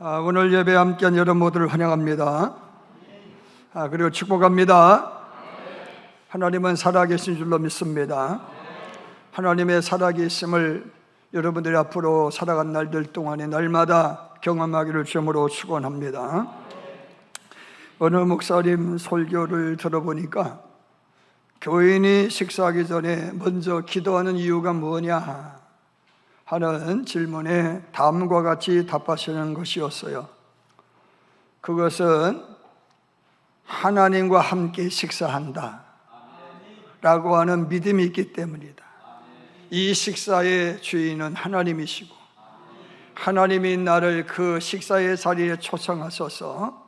오늘 예배 함께한 여러분 모두를 환영합니다. 그리고 축복합니다. 하나님은 살아계신 줄로 믿습니다. 하나님의 살아계심을 여러분들이 앞으로 살아간 날들 동안에 날마다 경험하기를 주님으로 축원합니다. 어느 목사님 설교를 들어보니까 교인이 식사하기 전에 먼저 기도하는 이유가 뭐냐 하는 질문에 다음과 같이 답하시는 것이었어요. 그것은 하나님과 함께 식사한다 라고 하는 믿음이 있기 때문이다. 이 식사의 주인은 하나님이시고 하나님이 나를 그 식사의 자리에 초청하셔서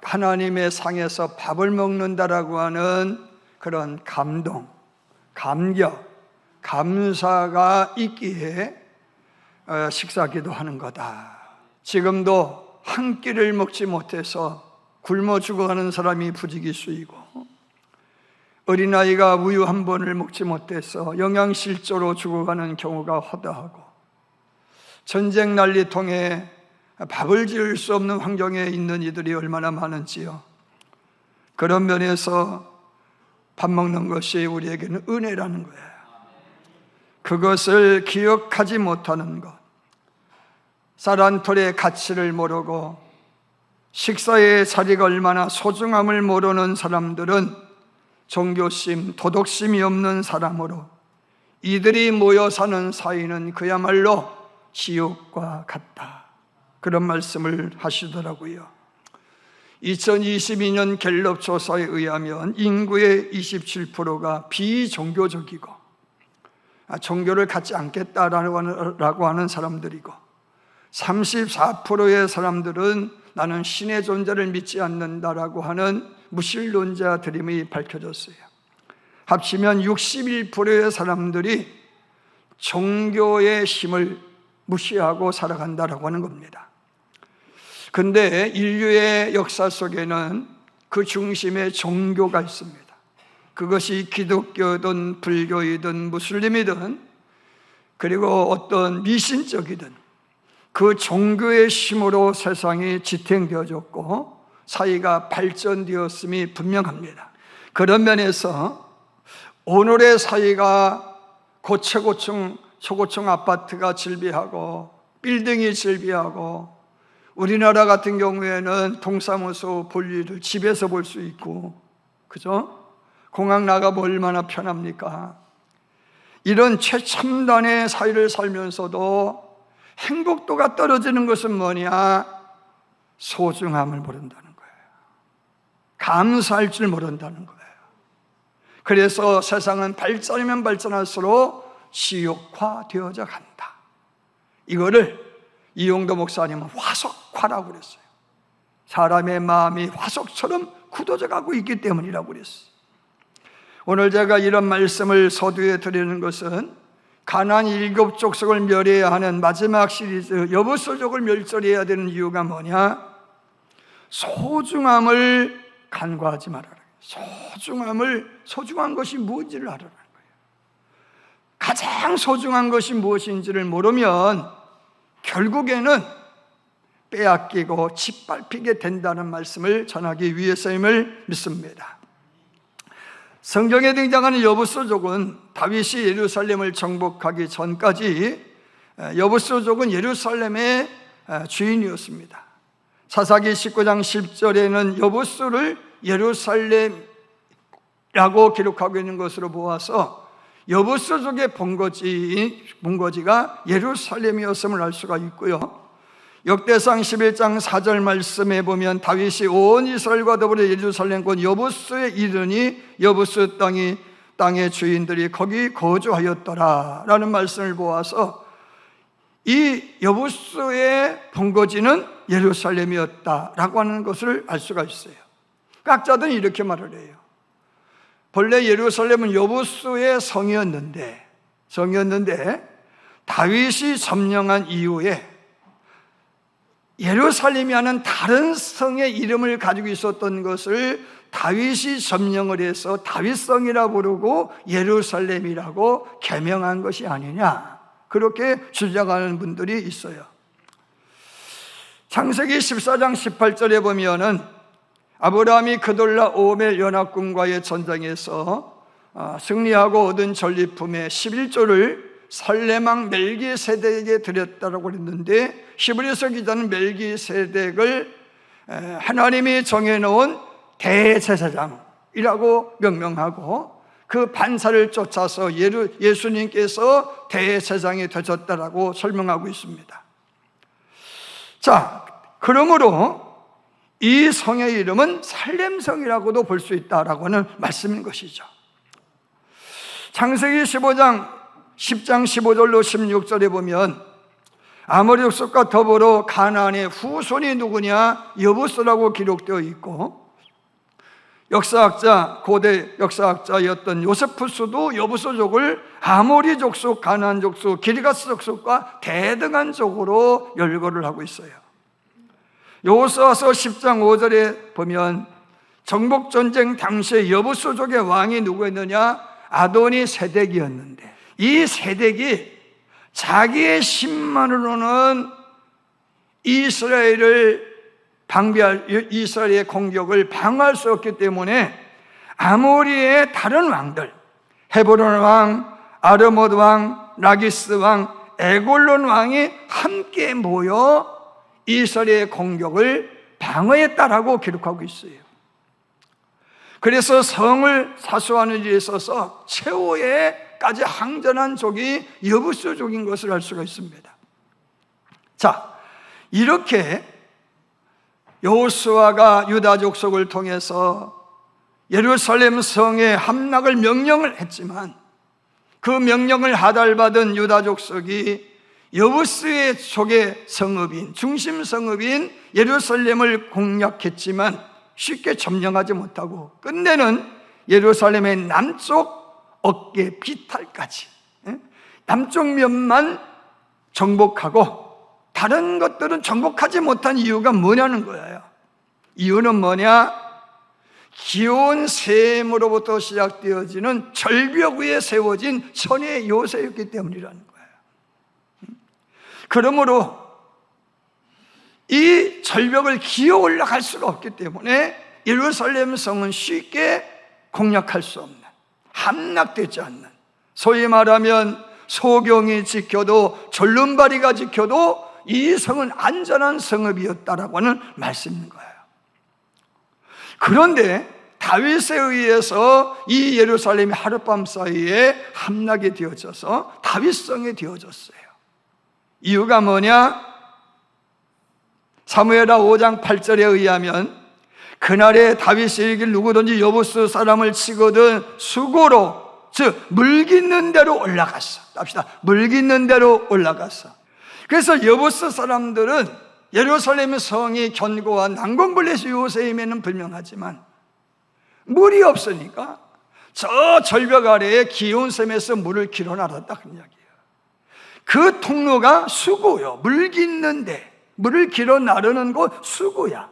하나님의 상에서 밥을 먹는다라고 하는 그런 감동, 감격, 감사가 있기에 식사기도 하는 거다. 지금도 한 끼를 먹지 못해서 굶어 죽어가는 사람이 부지기수이고, 어린아이가 우유 한 번을 먹지 못해서 영양실조로 죽어가는 경우가 허다하고, 전쟁 난리통에 밥을 지을 수 없는 환경에 있는 이들이 얼마나 많은지요. 그런 면에서 밥 먹는 것이 우리에게는 은혜라는 거예요. 그것을 기억하지 못하는 것, 쌀한톨의 가치를 모르고 식사의 자리가 얼마나 소중함을 모르는 사람들은 종교심, 도덕심이 없는 사람으로 이들이 모여 사는 사이는 그야말로 지옥과 같다, 그런 말씀을 하시더라고요. 2022년 갤럽 조사에 의하면 인구의 27%가 비종교적이고 종교를 갖지 않겠다라고 하는 사람들이고, 34%의 사람들은 나는 신의 존재를 믿지 않는다라고 하는 무신론자들임이 밝혀졌어요. 합치면 61%의 사람들이 종교의 힘을 무시하고 살아간다라고 하는 겁니다. 근데 인류의 역사 속에는 그 중심에 종교가 있습니다. 그것이 기독교든 불교이든 무슬림이든 그리고 어떤 미신적이든 그 종교의 힘으로 세상이 지탱되어졌고 사회가 발전되었음이 분명합니다. 그런 면에서 오늘의 사회가 고층 초고층 아파트가 즐비하고 빌딩이 즐비하고, 우리나라 같은 경우에는 동사무소 볼 일을 집에서 볼 수 있고, 그죠? 공항 나가면 얼마나 편합니까? 이런 최첨단의 사회를 살면서도 행복도가 떨어지는 것은 뭐냐? 소중함을 모른다는 거예요. 감사할 줄 모른다는 거예요. 그래서 세상은 발전이면 발전할수록 지옥화되어져 간다. 이거를 이용도 목사님은 화석화라고 그랬어요. 사람의 마음이 화석처럼 굳어져 가고 있기 때문이라고 그랬어요. 오늘 제가 이런 말씀을 서두에 드리는 것은 가나안 7족속을 멸해야 하는 마지막 시리즈 여부수족을 멸절해야 되는 이유가 뭐냐? 소중함을 간과하지 말아라. 소중한 것이 무엇인지를 알아라는 거예요. 가장 소중한 것이 무엇인지를 모르면 결국에는 빼앗기고 짓밟히게 된다는 말씀을 전하기 위해서임을 믿습니다. 성경에 등장하는 여부수족은 다윗이 예루살렘을 정복하기 전까지 여부수족은 예루살렘의 주인이었습니다. 사사기 19장 10절에는 여부수를 예루살렘이라고 기록하고 있는 것으로 보아서 여부수족의 본거지가 예루살렘이었음을 알 수가 있고요. 역대상 11장 4절 말씀에 보면 다윗이 온 이스라엘과 더불어 예루살렘 여부수에 이르니 여부수 땅의 주인들이 거기 거주하였더라 라는 말씀을 보아서 이 여부수의 본거지는 예루살렘이었다라고 하는 것을 알 수가 있어요. 학자들은 이렇게 말을 해요. 본래 예루살렘은 여부수의 성이었는데 다윗이 점령한 이후에 예루살렘이 하는 다른 성의 이름을 가지고 있었던 것을 다윗이 점령을 해서 다윗성이라 부르고 예루살렘이라고 개명한 것이 아니냐, 그렇게 주장하는 분들이 있어요. 창세기 14장 18절에 보면은 아브라함이 그돌라 오멜 연합군과의 전쟁에서 승리하고 얻은 전리품의 11조를 살레망 멜기세덱에게 드렸다라고 했는데, 히브리서 기자는 멜기세덱을 하나님이 정해놓은 대제사장이라고 명명하고, 그 반사를 쫓아서 예수님께서 대제사장이 되셨다라고 설명하고 있습니다. 자, 그러므로 이 성의 이름은 살렘성이라고도 볼 수 있다라고는 말씀인 것이죠. 창세기 10장 15절로 16절에 보면 아모리 족속과 더불어 가나안의 후손이 누구냐, 여부스라고 기록되어 있고, 고대 역사학자였던 요세푸스도 여부스족을 아모리 족속, 가나안 족속, 기르가스 족속과 대등한족으로 열거를 하고 있어요. 여호수아서 10장 5절에 보면 정복전쟁 당시에 여부스족의 왕이 누구였느냐, 아도니 세덱이었는데, 이 세덱이 자기의 힘만으로는 이스라엘의 공격을 방어할 수 없기 때문에 아모리의 다른 왕들, 헤브론 왕, 아르못 왕, 라기스 왕, 에골론 왕이 함께 모여 이스라엘의 공격을 방어했다라고 기록하고 있어요. 그래서 성을 사수하는 일에 있어서 최후에까지 항전한 족이 여부스족인 것을 알 수가 있습니다. 자, 이렇게 여호수아가 유다 족속을 통해서 예루살렘 성의 함락을 명령을 했지만, 그 명령을 하달받은 유다 족속이 여부스의 족의 성읍인, 중심 성읍인 예루살렘을 공략했지만 쉽게 점령하지 못하고, 끝내는 예루살렘의 남쪽 어깨 비탈까지 남쪽 면만 정복하고 다른 것들은 정복하지 못한 이유가 뭐냐는 거예요. 이유는 뭐냐? 기온 셈으로부터 시작되어지는 절벽 위에 세워진 천의 요새였기 때문이라는 거예요. 그러므로 이 절벽을 기어 올라갈 수가 없기 때문에 예루살렘 성은 쉽게 공략할 수 없는, 함락되지 않는, 소위 말하면 소경이 지켜도 절름발이가 지켜도 이 성은 안전한 성읍이었다라고 하는 말씀인 거예요. 그런데 다윗에 의해서 이 예루살렘이 하룻밤 사이에 함락이 되어져서 다윗성이 되어졌어요. 이유가 뭐냐? 사무엘하 5장 8절에 의하면 그날에 다윗이 이르기를 누구든지 여부스 사람을 치거든 수고로, 즉 물깃는 대로 올라갔어. 합시다. 물깃는 대로 올라갔어. 그래서 여부스 사람들은 예루살렘 성이 견고한 난공불레스 요새임에는 불명하지만 물이 없으니까 저 절벽 아래에 기온샘에서 물을 길어 나갔다, 그런 이야기예요. 그 통로가 수구요, 물 깃는데 물을 길어 나르는 곳 수구야.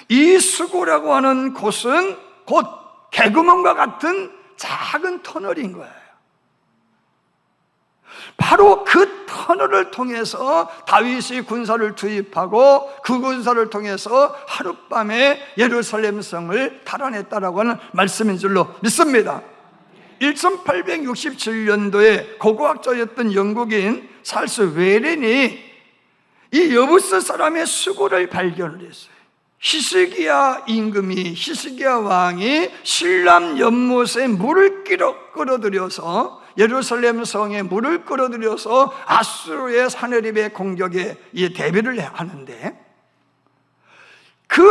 이 수구라고 하는 곳은 곧 개구멍과 같은 작은 터널인 거예요. 바로 그 터널을 통해서 다윗이 군사를 투입하고 그 군사를 통해서 하룻밤에 예루살렘 성을 탈환했다라고 하는 말씀인 줄로 믿습니다. 1867년도에 고고학자였던 영국인 찰스 웨렌이 이 여부스 사람의 수고를 발견을 했어요. 히스기야 임금이, 히스기야 왕이 실람 연못에 물을 끌어들여서 예루살렘 성에 물을 끌어들여서 아수르의 사내립의 공격에 대비를 하는데 그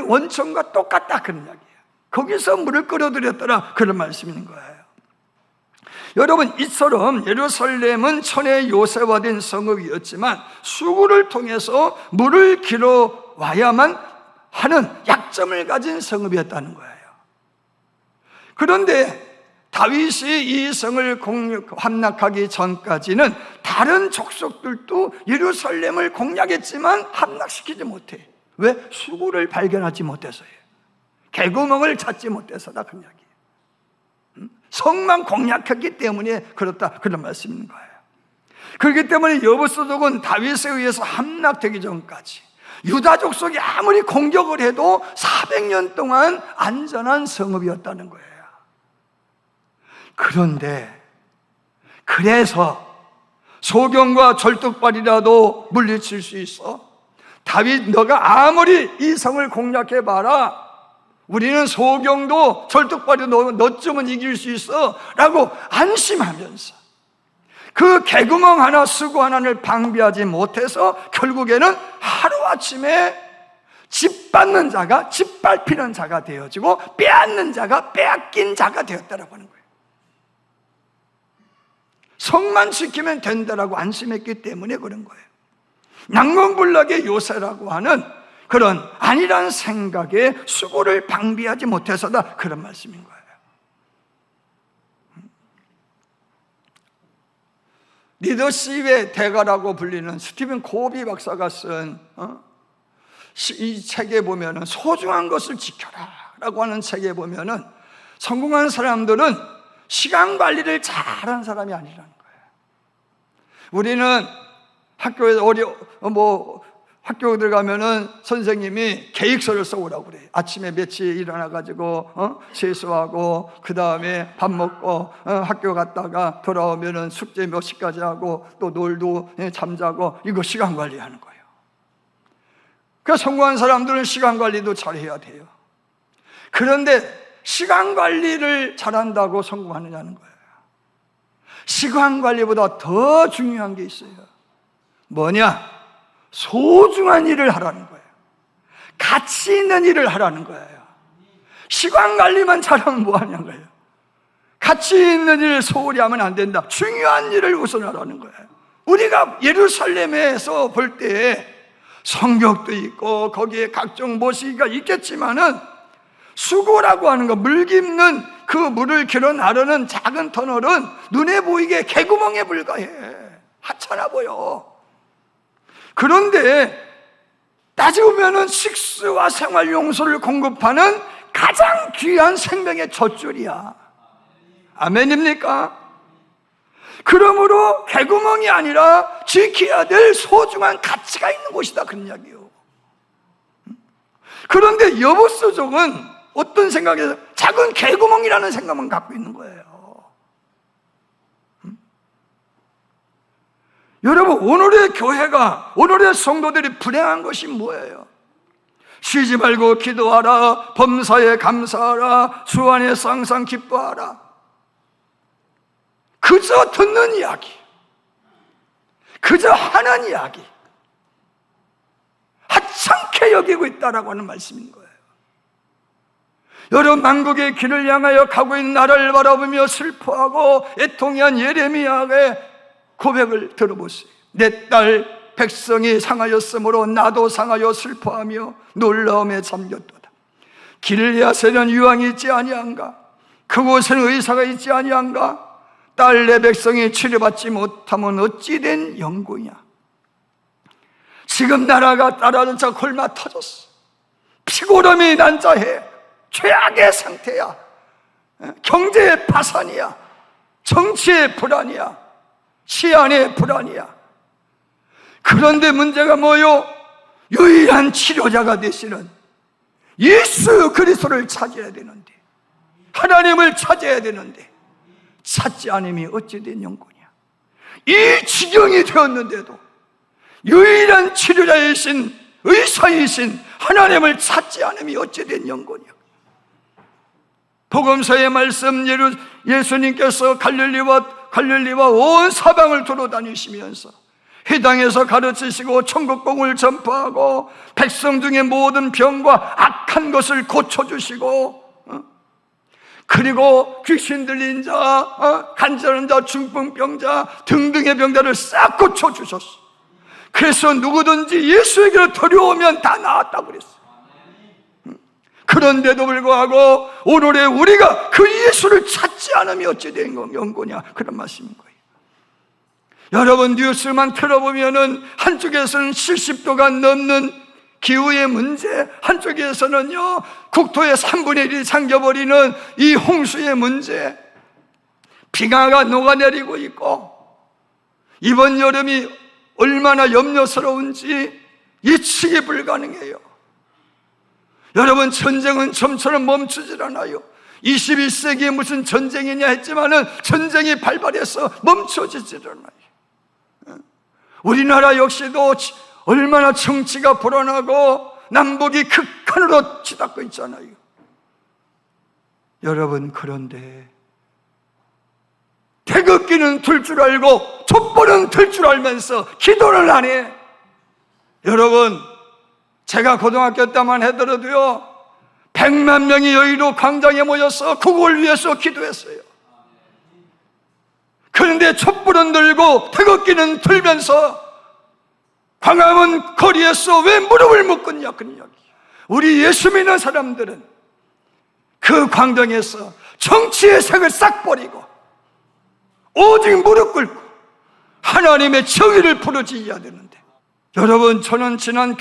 원천과 똑같다, 그런 이야기예요. 거기서 물을 끌어들였더라, 그런 말씀인 거예요. 여러분, 이처럼 예루살렘은 천의 요새화된 성읍이었지만 수구를 통해서 물을 길어 와야만 하는 약점을 가진 성읍이었다는 거예요. 그런데 다윗이 이 성을 함락하기 전까지는 다른 족속들도 예루살렘을 공략했지만 함락시키지 못해. 왜? 수구를 발견하지 못해서예요. 개구멍을 찾지 못해서다, 그 이야기예요. 성만 공략했기 때문에 그렇다, 그런 말씀인 거예요. 그렇기 때문에 여부수족은 다윗에 의해서 함락되기 전까지 유다 족속이 아무리 공격을 해도 400년 동안 안전한 성읍이었다는 거예요. 그런데 그래서 소경과 절뚝발이라도 물리칠 수 있어. 다윗, 너가 아무리 이 성을 공략해봐라, 우리는 소경도 절뚝발이도 너쯤은 이길 수 있어 라고 안심하면서 그 개구멍 하나, 수고 하나를 방비하지 못해서 결국에는 하루아침에 짓밟는 자가 짓밟히는 자가 되어지고 빼앗는 자가 빼앗긴 자가 되었다라고 하는 거예요. 성만 지키면 된다라고 안심했기 때문에 그런 거예요. 난공불락의 요새라고 하는 그런 아니란 생각에 수고를 방비하지 못해서다, 그런 말씀인 거예요. 리더십의 대가라고 불리는 스티븐 코비 박사가 쓴 이 책에 보면은 소중한 것을 지켜라 라고 하는 책에 보면은 성공한 사람들은 시간 관리를 잘하는 사람이 아니라는 거예요. 우리는 학교에 학교 들어가면은 선생님이 계획서를 써오라고 그래요. 아침에 며칠 일어나가지고 세수하고 그 다음에 밥 먹고 학교 갔다가 돌아오면은 숙제 몇 시까지 하고 또 놀도 잠자고, 이거 시간 관리하는 거예요. 그래서 성공한 사람들은 시간 관리도 잘 해야 돼요. 그런데 시간 관리를 잘한다고 성공하느냐는 거예요. 시간 관리보다 더 중요한 게 있어요. 뭐냐? 소중한 일을 하라는 거예요. 가치 있는 일을 하라는 거예요. 시간 관리만 잘하면 뭐 하냐는 거예요. 가치 있는 일을 소홀히 하면 안 된다. 중요한 일을 우선하라는 거예요. 우리가 예루살렘에서 볼 때 성벽도 있고 거기에 각종 모시기가 있겠지만은 수고라고 하는 거, 물 깁는 그 물을 길어 나르는 작은 터널은 눈에 보이게 개구멍에 불과해. 하찮아 보여. 그런데 따지고 보면은 식수와 생활용소를 공급하는 가장 귀한 생명의 젖줄이야. 아멘입니까? 그러므로 개구멍이 아니라 지켜야 될 소중한 가치가 있는 곳이다, 그런 이야기예요. 그런데 여부수족은 어떤 생각에서 작은 개구멍이라는 생각만 갖고 있는 거예요. 여러분, 오늘의 교회가, 오늘의 성도들이 불행한 것이 뭐예요? 쉬지 말고 기도하라, 범사에 감사하라, 수완에 항상 기뻐하라. 그저 듣는 이야기, 그저 하는 이야기, 하찮게 여기고 있다라고 하는 말씀인 거예요. 여러분, 만국의 길을 향하여 가고 있는 나라를 바라보며 슬퍼하고 애통한 예레미야의 고백을 들어보세요. 내 딸 백성이 상하였으므로 나도 상하여 슬퍼하며 놀라움에 잠겼도다. 길리앗에는 유황이 있지 아니한가? 그곳에는 의사가 있지 아니한가? 딸 내 백성이 치료받지 못하면 어찌 된 영구냐? 지금 나라가 따라전차 골마 터졌어. 피고름이 난자해. 최악의 상태야. 경제의 파산이야. 정치의 불안이야. 치안의 불안이야. 그런데 문제가 뭐요? 유일한 치료자가 되시는 예수 그리스도를 찾아야 되는데, 하나님을 찾아야 되는데 찾지 않음이 어찌 된 영혼이야. 이 지경이 되었는데도 유일한 치료자이신, 의사이신 하나님을 찾지 않음이 어찌 된 영혼이야. 복음서의 말씀, 예수님께서 갈릴리와 온 사방을 돌아다니시면서 회당에서 가르치시고 천국복음을 전파하고 백성 중에 모든 병과 악한 것을 고쳐주시고, 그리고 귀신 들린 자, 간절한 자, 중풍병자 등등의 병자를 싹 고쳐주셨어. 그래서 누구든지 예수에게로 들여오면 다 나았다고 그랬어. 그런데도 불구하고 오늘의 우리가 그 예수를 찾지 않으면 어찌 된 영고냐, 그런 말씀인 거예요. 여러분, 뉴스만 틀어보면은 한쪽에서는 70도가 넘는 기후의 문제, 한쪽에서는요 국토의 3분의 1이 잠겨버리는 이 홍수의 문제, 비가 녹아내리고 있고, 이번 여름이 얼마나 염려스러운지 예측이 불가능해요. 여러분, 전쟁은 좀처럼 멈추질 않아요. 21세기에 무슨 전쟁이냐 했지만은 전쟁이 발발해서 멈춰지질 않아요. 우리나라 역시도 얼마나 정치가 불안하고 남북이 극한으로 치닫고 있잖아요. 여러분, 그런데 태극기는 들 줄 알고 촛불은 들 줄 알면서 기도를 안 해. 여러분, 제가 고등학교 때만 하더라도요 100만 명이 여의도 광장에 모여서 국을 위해서 기도했어요. 그런데 촛불은 들고 태극기는 들면서 광화문 거리에서 왜 무릎을 묶었냐, 그런 이야기. 우리 예수 믿는 사람들은 그 광장에서 정치의 색을 싹 버리고 오직 무릎 꿇고 하나님의 정의를 부르짖어야 되는데, 여러분, 저는 지난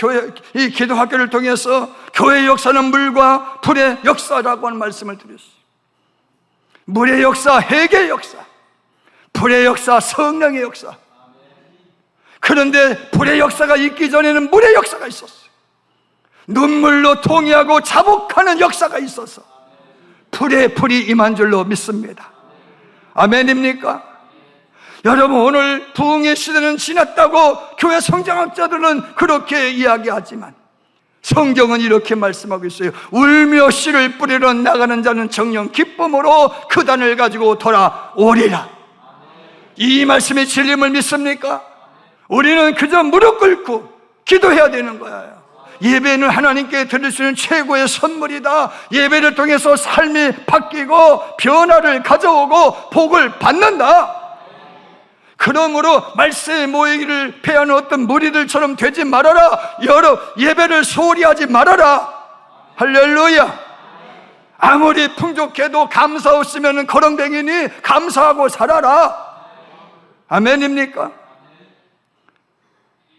이 기도학교를 통해서 교회의 역사는 물과 불의 역사라고 하는 말씀을 드렸어요. 물의 역사, 회개의 역사, 불의 역사, 성령의 역사. 그런데 불의 역사가 있기 전에는 물의 역사가 있었어요. 눈물로 통회하고 자복하는 역사가 있어서 불의 불이 임한 줄로 믿습니다. 아멘입니까? 여러분, 오늘 부흥의 시대는 지났다고 교회 성장학자들은 그렇게 이야기하지만 성경은 이렇게 말씀하고 있어요. 울며 씨를 뿌리러 나가는 자는 정녕 기쁨으로 그 단을 가지고 돌아오리라. 이 말씀의 진림을 믿습니까? 우리는 그저 무릎 꿇고 기도해야 되는 거예요. 예배는 하나님께 드릴 수 있는 최고의 선물이다. 예배를 통해서 삶이 바뀌고 변화를 가져오고 복을 받는다. 그러므로 말세에 모이기를 패하는 어떤 무리들처럼 되지 말아라. 여러 예배를 소홀히 하지 말아라. 할렐루야. 아무리 풍족해도 감사 없으면 거렁뱅이니 감사하고 살아라. 아멘입니까?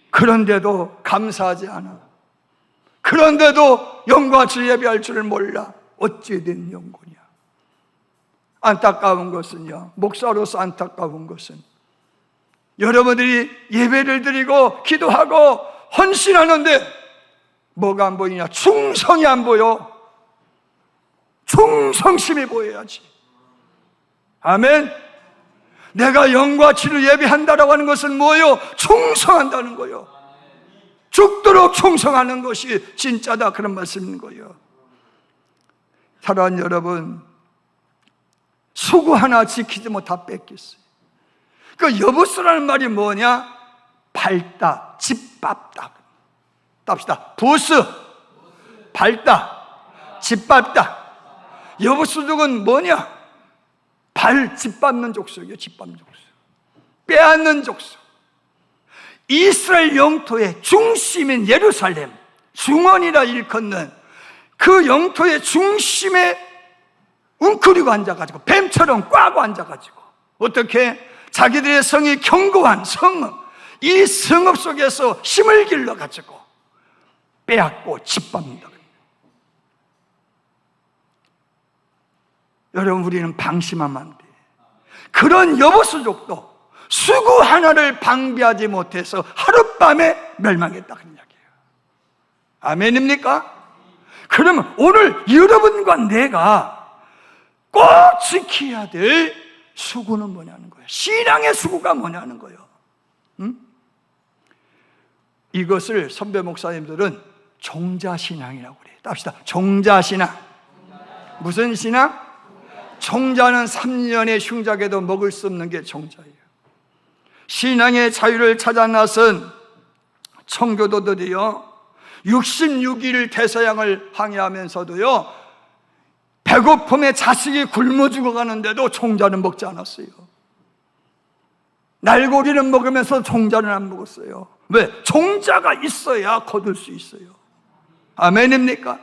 그런데도 감사하지 않아. 그런데도 영과 질 예배할 줄을 몰라. 어찌 된 영혼이야. 안타까운 것은요, 목사로서 안타까운 것은 여러분들이 예배를 드리고 기도하고 헌신하는데 뭐가 안 보이냐? 충성이 안 보여. 충성심이 보여야지. 아멘. 내가 영과 질을 예배한다라고 하는 것은 뭐예요? 충성한다는 거예요. 죽도록 충성하는 것이 진짜다, 그런 말씀인 거예요. 사랑하는 여러분, 수구 하나 지키지 못하 뺏겼어요. 그 여부수라는 말이 뭐냐? 밟다, 짓밟다. 답시다. 부스, 밟다, 짓밟다. 여부수족은 뭐냐? 짓밟는 족속이에요. 짓밟는 족속, 빼앗는 족속. 이스라엘 영토의 중심인 예루살렘, 중원이라 일컫는 그 영토의 중심에 웅크리고 앉아가지고 뱀처럼 꽈고 앉아가지고 어떻게 자기들의 성이 견고한 성읍, 이 성읍 속에서 힘을 길러가지고 빼앗고 짓밟는다. 여러분, 우리는 방심하면 안 돼. 그런 여부수족도 수구 하나를 방비하지 못해서 하룻밤에 멸망했다, 그런 이야기예요. 아멘입니까? 그러면 오늘 여러분과 내가 꼭 지켜야 될 수구는 뭐냐는 거예요. 신앙의 수구가 뭐냐는 거예요. 이것을 선배 목사님들은 종자신앙이라고 그래요. 합시다. 종자신앙. 무슨 신앙? 종자는 3년의 흉작에도 먹을 수 없는 게 종자예요. 신앙의 자유를 찾아 나선 청교도들이요 66일 대서양을 항해하면서도요 배고픔에 자식이 굶어 죽어가는데도 종자는 먹지 않았어요. 날고기는 먹으면서 종자는 안 먹었어요. 왜? 종자가 있어야 거둘 수 있어요. 아멘입니까?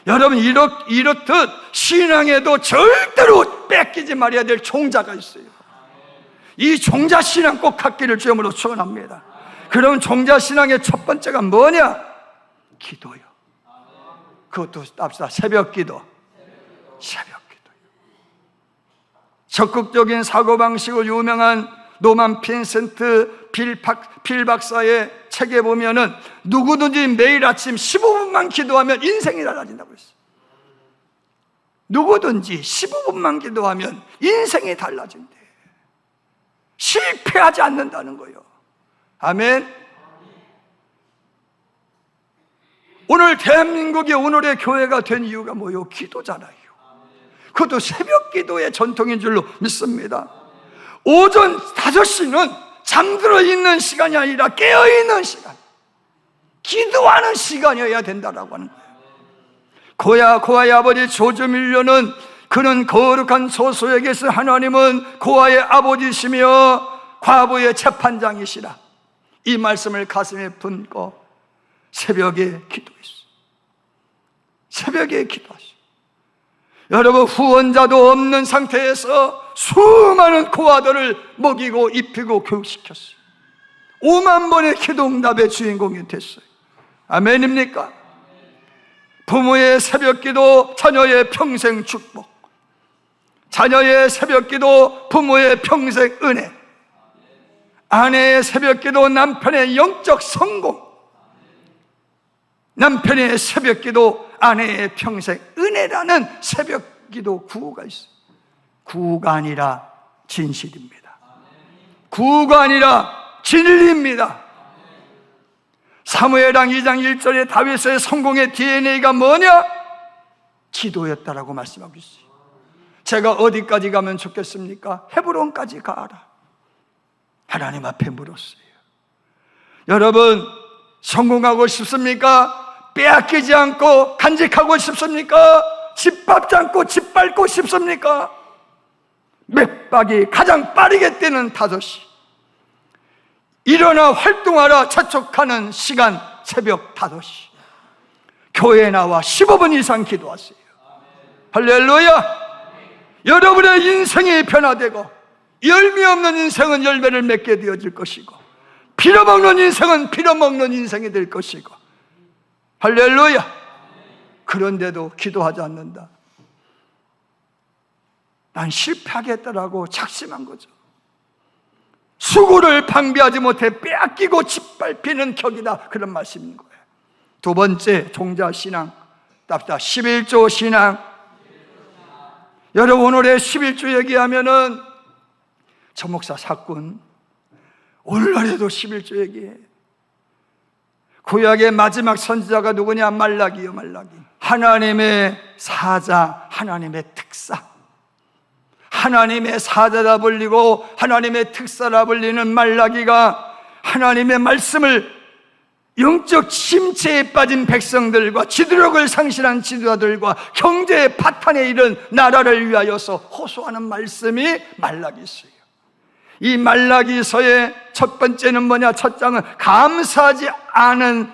여러분, 이렇듯 신앙에도 절대로 뺏기지 말아야 될 종자가 있어요. 이 종자신앙 꼭 갖기를 주님으로 축원합니다. 그럼 종자신앙의 첫 번째가 뭐냐? 기도요. 그것도 합시다. 새벽기도. 새벽기도요. 적극적인 사고방식으로 유명한 노만 빈센트 빌 박사의 책에 보면은 누구든지 매일 아침 15분만 기도하면 인생이 달라진다고 했어요. 누구든지 15분만 기도하면 인생이 달라진대. 실패하지 않는다는 거예요. 아멘. 오늘 대한민국이 오늘의 교회가 된 이유가 뭐예요? 기도잖아요. 그것도 새벽 기도의 전통인 줄로 믿습니다. 오전 5시는 잠들어 있는 시간이 아니라 깨어있는 시간, 기도하는 시간이어야 된다라고 하는 거예요. 고아의 아버지 조지 밀러는 그는 거룩한 소수에게서 하나님은 고아의 아버지시며 과부의 재판장이시라, 이 말씀을 가슴에 품고 새벽에 기도했어요. 새벽에 기도하시오. 여러분, 후원자도 없는 상태에서 수많은 고아들을 먹이고 입히고 교육시켰어요. 5만 번의 기도응답의 주인공이 됐어요. 아멘입니까? 부모의 새벽기도 자녀의 평생 축복, 자녀의 새벽기도 부모의 평생 은혜, 아내의 새벽기도 남편의 영적 성공, 남편의 새벽기도 아내의 평생 은혜라는 새벽기도 구호가 있어요. 구호가 아니라 진실입니다. 구호가 아니라 진리입니다. 사무엘상 2장 1절에 다윗의 성공의 DNA가 뭐냐? 기도였다라고 말씀하고 있어요. 제가 어디까지 가면 좋겠습니까? 헤브론까지 가라, 하나님 앞에 물었어요. 여러분, 성공하고 싶습니까? 빼앗기지 않고 간직하고 싶습니까? 짓밟지 않고 짓밟고 싶습니까? 맥박이 가장 빠르게 뛰는 5시, 일어나 활동하라 재촉하는 시간 새벽 5시, 교회에 나와 15분 이상 기도하세요. 할렐루야. 여러분의 인생이 변화되고 열매 없는 인생은 열매를 맺게 되어질 것이고, 빌어먹는 인생은 빌어먹는 인생이 될 것이고, 할렐루야. 그런데도 기도하지 않는다. 난 실패하겠다라고 작심한 거죠. 수고를 방비하지 못해 빼앗기고 짓밟히는 격이다, 그런 말씀인 거예요. 두 번째, 종자신앙, 11조 신앙. 여러분, 오늘의 11조 얘기하면은 저 목사 사건, 오늘날에도 11조 얘기해. 구약의 마지막 선지자가 누구냐? 말라기요, 말라기. 하나님의 사자, 하나님의 특사. 하나님의 사자라 불리고 하나님의 특사라 불리는 말라기가 하나님의 말씀을 영적 침체에 빠진 백성들과 지도력을 상실한 지도자들과 경제의 파탄에 이른 나라를 위하여서 호소하는 말씀이 말라기서예요. 이 말라기서의 첫 번째는 뭐냐? 첫 장은 감사하지 않은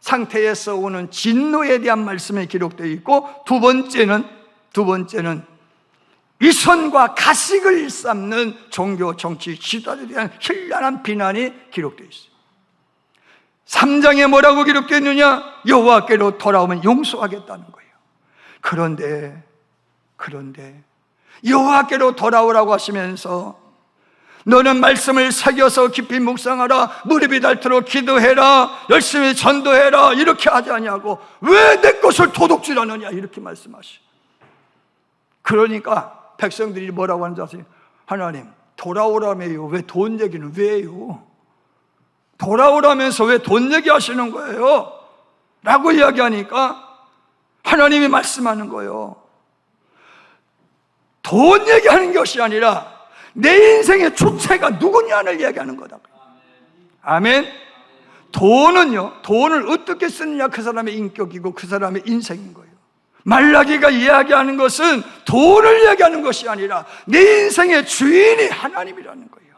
상태에서 오는 진노에 대한 말씀이 기록되어 있고, 두 번째는 위선과 가식을 일삼는 종교 정치 지도자들에 대한 현란한 비난이 기록되어 있어요. 3장에 뭐라고 기록되어 있느냐? 여호와께로 돌아오면 용서하겠다는 거예요. 그런데 여호와께로 돌아오라고 하시면서 너는 말씀을 새겨서 깊이 묵상하라, 무릎이 닳도록 기도해라, 열심히 전도해라, 이렇게 하지 아니하고 왜 내 것을 도둑질하느냐, 이렇게 말씀하시오. 그러니까 백성들이 뭐라고 하는지 아세요? 하나님, 돌아오라며요. 왜 돈 얘기는 왜요? 돌아오라면서 왜 돈 얘기하시는 거예요? 라고 이야기하니까 하나님이 말씀하는 거예요. 돈 얘기하는 것이 아니라 내 인생의 주체가 누구냐를 이야기하는 거다. 아멘. 돈을 어떻게 쓰느냐, 그 사람의 인격이고 그 사람의 인생인 거예요. 말라기가 이야기하는 것은 돈을 이야기하는 것이 아니라 내 인생의 주인이 하나님이라는 거예요.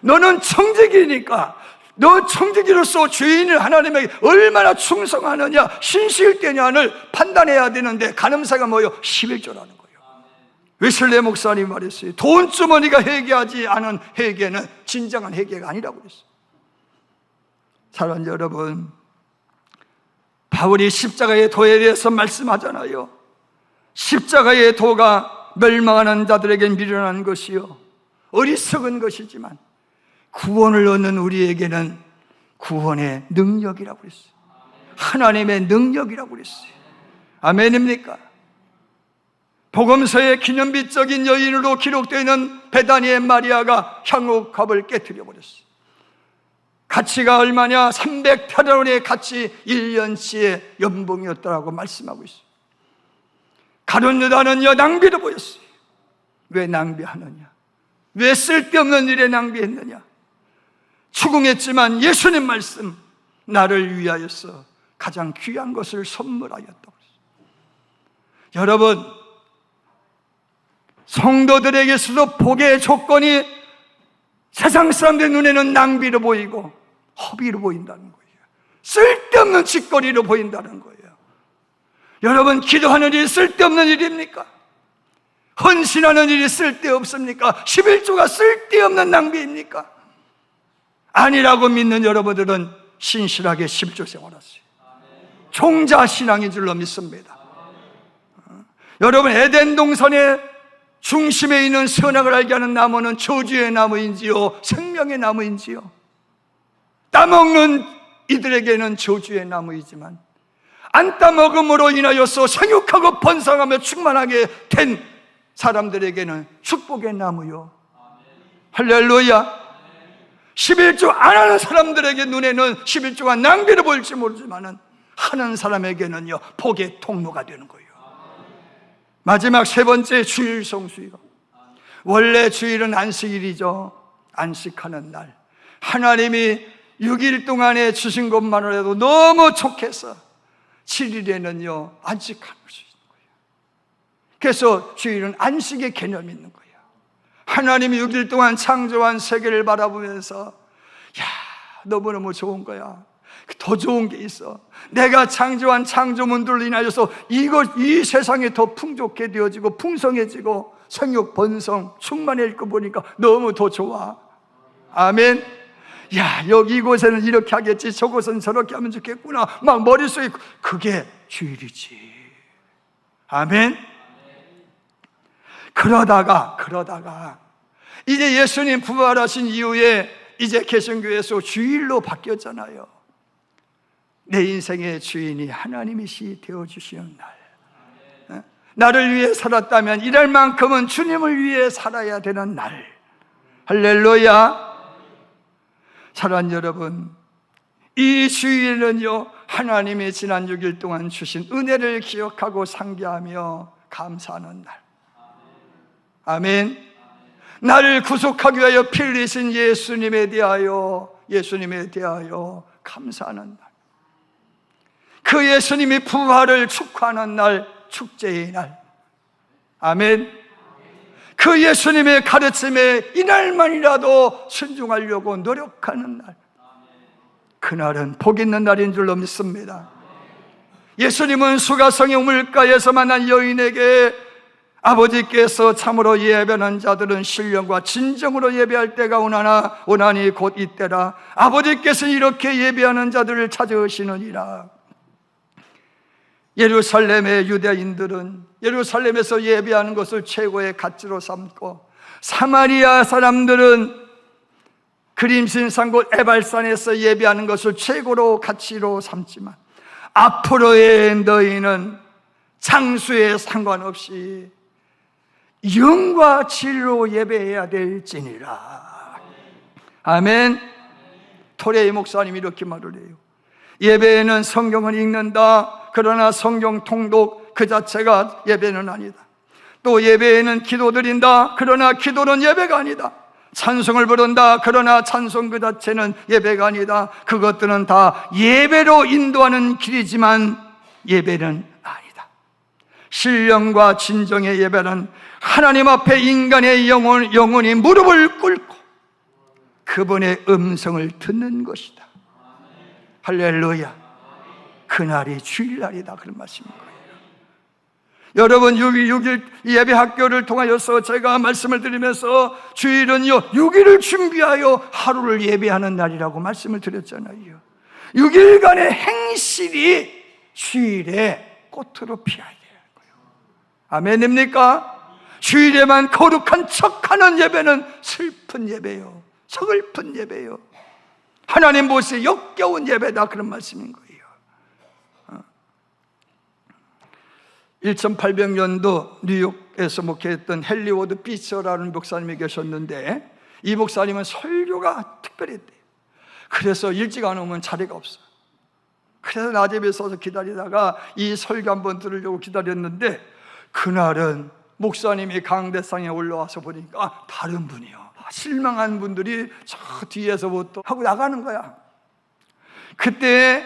너는 청지기니까 너 청지기로서 주인을 하나님에게 얼마나 충성하느냐, 신실되냐를 판단해야 되는데 가늠사가 뭐예요? 11조라는 거예요. 웨슬레 목사님 말했어요. 돈주머니가 회개하지 않은 회개는 진정한 회개가 아니라고 그랬어요. 사랑하는 여러분, 바울이 십자가의 도에 대해서 말씀하잖아요. 십자가의 도가 멸망하는 자들에게 미련한 것이요, 어리석은 것이지만 구원을 얻는 우리에게는 구원의 능력이라고 그랬어요. 하나님의 능력이라고 그랬어요. 아멘입니까? 복음서의 기념비적인 여인으로 기록되어 있는 베다니의 마리아가 향유값을 깨뜨려 버렸어요. 가치가 얼마냐? 300페라론의 가치 1년치의 연봉이었다라고 말씀하고 있어요. 가룟 유다는요, 낭비로 보였어요. 왜 낭비하느냐? 왜 쓸데없는 일에 낭비했느냐? 추궁했지만 예수님 말씀, 나를 위하여서 가장 귀한 것을 선물하였다고 했어요. 여러분, 성도들에게서도 복의 조건이 세상 사람들 눈에는 낭비로 보이고 허비로 보인다는 거예요. 쓸데없는 짓거리로 보인다는 거예요. 여러분, 기도하는 일이 쓸데없는 일입니까? 헌신하는 일이 쓸데없습니까? 11조가 쓸데없는 낭비입니까? 아니라고 믿는 여러분들은 신실하게 10조 생활하세요. 종자 신앙인 줄로 믿습니다. 여러분, 에덴 동산의 중심에 있는 선악을 알게 하는 나무는 저주의 나무인지요, 생명의 나무인지요? 따먹는 이들에게는 저주의 나무이지만 안 따먹음으로 인하여서 생육하고 번성하며 충만하게 된 사람들에게는 축복의 나무요. 할렐루야. 11조 안 하는 사람들에게 눈에는 11조가 낭비로 보일지 모르지만 하는 사람에게는요, 복의 통로가 되는 거예요. 마지막 세 번째, 주일 성수요. 원래 주일은 안식일이죠. 안식하는 날. 하나님이 6일 동안에 주신 것만으로 해도 너무 좋겠어. 7일에는요, 안식할 수 있는 거예요. 그래서 주일은 안식의 개념이 있는 거예요. 하나님이 6일 동안 창조한 세계를 바라보면서, 야, 너무너무 좋은 거야. 더 좋은 게 있어. 내가 창조한 창조문들로 인하여서 이 세상이 더 풍족해 되어지고 풍성해지고 생육 번성 충만해질 거 보니까 너무 더 좋아. 아멘. 야, 여기 이곳에는 이렇게 하겠지, 저곳은 저렇게 하면 좋겠구나, 막 머릿속에. 그게 주일이지. 아멘. 그러다가 이제 예수님 부활하신 이후에 이제 개신교에서 주일로 바뀌었잖아요. 내 인생의 주인이 하나님이시 되어주시는 날, 나를 위해 살았다면 일할 만큼은 주님을 위해 살아야 되는 날. 할렐루야. 사랑하는 여러분, 이 주일은요, 하나님이 지난 6일 동안 주신 은혜를 기억하고 상기하며 감사하는 날. 아멘. 나를 구속하기 위하여 피 흘리신 예수님에 대하여 감사하는 날. 그 예수님이 부활을 축하하는 날, 축제의 날. 아멘. 그 예수님의 가르침에 이날만이라도 순종하려고 노력하는 날. 그날은 복 있는 날인 줄로 믿습니다. 예수님은 수가성의 우물가에서 만난 여인에게 아버지께서 참으로 예배하는 자들은 신령과 진정으로 예배할 때가 오나니 곧 이때라. 아버지께서는 이렇게 예배하는 자들을 찾으시느니라. 예루살렘의 유대인들은 예루살렘에서 예배하는 것을 최고의 가치로 삼고, 사마리아 사람들은 그림신산곳 에발산에서 예배하는 것을 최고로 가치로 삼지만, 앞으로의 너희는 장수에 상관없이 영과 진리로 예배해야 될지니라. 아멘. 토레이 목사님이 이렇게 말을 해요. 예배에는 성경을 읽는다. 그러나 성경 통독 그 자체가 예배는 아니다. 또 예배에는 기도드린다. 그러나 기도는 예배가 아니다. 찬송을 부른다. 그러나 찬송 그 자체는 예배가 아니다. 그것들은 다 예배로 인도하는 길이지만 예배는 아니다. 신령과 진정의 예배는 하나님 앞에 인간의 영혼이 무릎을 꿇고 그분의 음성을 듣는 것이다. 할렐루야. 그날이 주일날이다, 그런 말씀인 거예요. 여러분, 6일 예배 학교를 통하여서 제가 말씀을 드리면서 주일은요, 6일을 준비하여 하루를 예배하는 날이라고 말씀을 드렸잖아요. 6일간의 행실이 주일에 꽃으로 피어야 되는 거예요. 아멘입니까? 주일에만 거룩한 척하는 예배는 슬픈 예배요. 서글픈 예배요, 하나님 보시기에 역겨운 예배다, 그런 말씀인 거예요. 1800년도 뉴욕에서 목회했던 헨리 피처라는 목사님이 계셨는데, 이 목사님은 설교가 특별했대요. 그래서 일찍 안 오면 자리가 없어요. 그래서 낮에 서서 기다리다가 이 설교 한번 들으려고 기다렸는데, 그날은 목사님이 강대상에 올라와서 보니까 다른 분이요. 실망한 분들이 저 뒤에서부터 하고 나가는 거야. 그때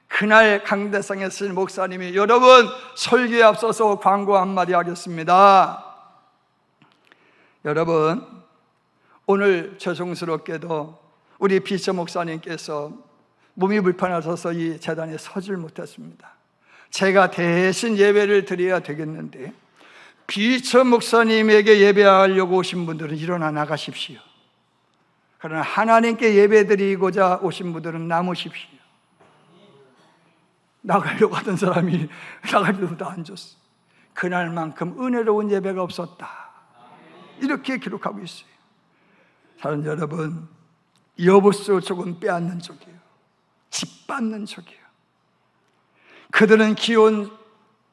그날 강대상에 쓴 목사님이, 여러분 설교에 앞서서 광고 한마디 하겠습니다. 여러분, 오늘 죄송스럽게도 우리 피처 목사님께서 몸이 불편하셔서 이 재단에 서질 못했습니다. 제가 대신 예배를 드려야 되겠는데, 피처 목사님에게 예배하려고 오신 분들은 일어나 나가십시오. 그러나 하나님께 예배 드리고자 오신 분들은 남으십시오. 나가려고 하던 사람이 나가려도 안 줬어. 그날만큼 은혜로운 예배가 없었다, 이렇게 기록하고 있어요. 사랑하는 여러분, 여부수 조금 빼앗는 쪽이에요. 짓밟는 쪽이에요. 그들은 기온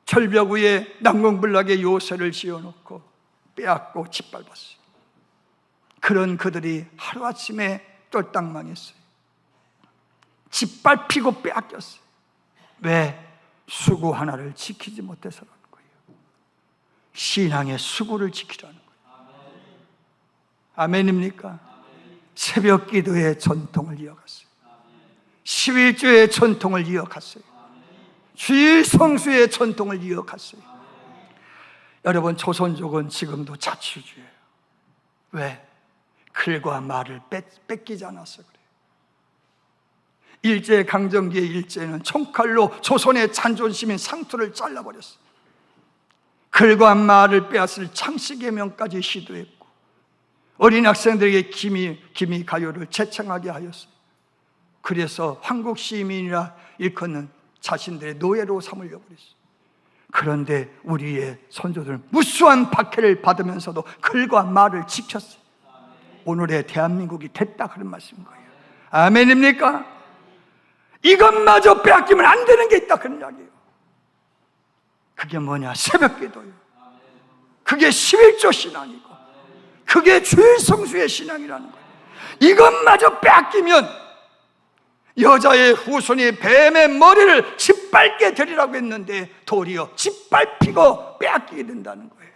절벽 위에 난공불락의 요새를 지어놓고 빼앗고 짓밟았어요. 그런 그들이 하루아침에 똘딱 망했어요. 짓밟히고 빼앗겼어요. 왜? 수구 하나를 지키지 못해서라는 거예요. 신앙의 수구를 지키라는 거예요. 아멘입니까? 새벽 기도의 전통을 이어갔어요. 11조의 전통을 이어갔어요. 주일 성수의 전통을 이어갔어요. 여러분, 조선족은 지금도 자치주의예요. 왜? 글과 말을 뺏기지 않아서 그래요. 일제강점기의 일제는 총칼로 조선의 자존심인 상투를 잘라버렸어요. 글과 말을 빼앗을 창씨개명까지 시도했고, 어린 학생들에게 기미 가요를 재창하게 하였어요. 그래서 한국 시민이라 일컫는 자신들의 노예로 삼으려고 그랬어요. 그런데 우리의 선조들은 무수한 박해를 받으면서도 글과 말을 지켰어요. 오늘의 대한민국이 됐다, 그런 말씀인 거예요. 아멘입니까? 이것마저 빼앗기면 안 되는 게 있다, 그런 이야기예요. 그게 뭐냐? 새벽 기도예요. 그게 11조 신앙이고, 그게 주일 성수의 신앙이라는 거예요. 이것마저 빼앗기면 여자의 후손이 뱀의 머리를 짓밟게 되리라고 했는데 도리어 짓밟히고 빼앗기게 된다는 거예요.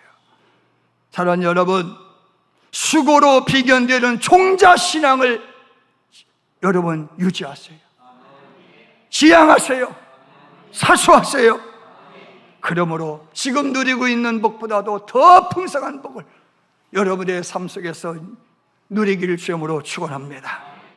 사랑하는 여러분, 수고로 비견되는 종자신앙을 여러분 유지하세요. 지향하세요. 사수하세요. 그러므로 지금 누리고 있는 복보다도 더 풍성한 복을 여러분의 삶 속에서 누리기를 주님으로 축원합니다.